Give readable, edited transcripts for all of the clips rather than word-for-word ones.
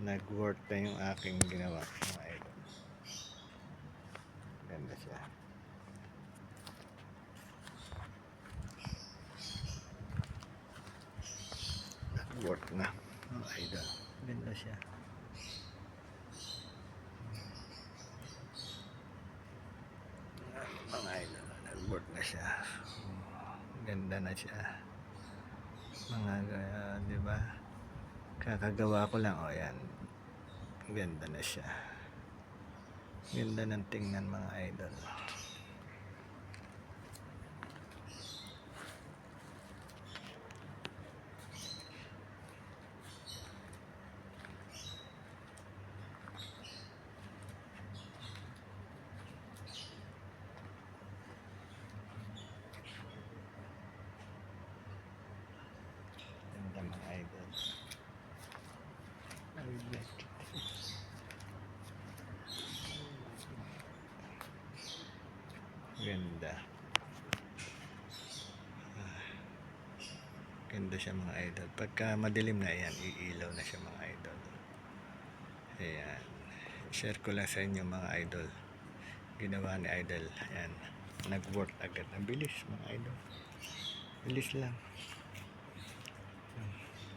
nag-work na yung aking ginawa mga idol. Ganda siya. Nag-work na mga idol. Ganda siya. Mga idol, nag-work na siya. Ganda na siya. Mga di ba? Kakagawa ko lang, yan. Ganda na siya. Ganda ng tingnan mga idol. Ganda mga idol. Ganda. Ganda siya mga idol. Pagka madilim na yan, iilaw na siya mga idol. Ayan. Share ko lang sa inyo mga idol. Ginawa ni idol. Ayan. Nag-work agad. Ang bilis mga idol. Bilis lang.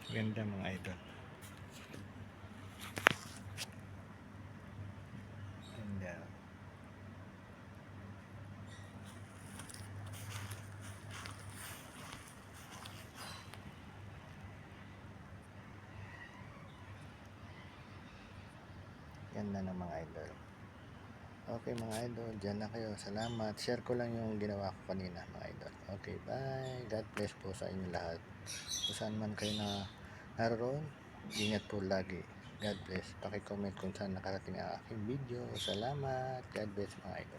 Ganda mga idol. Ganda. Ganda ng mga idol. Okay mga idol, dyan na kayo. Salamat. Share ko lang yung ginawa ko kanina mga idol. Okay, bye. God bless po sa inyo lahat. Kung saan man kayo na naroon, ingat po lagi. God bless. Paki-comment kung saan nakarating ang aking video. Salamat. God bless mga idol.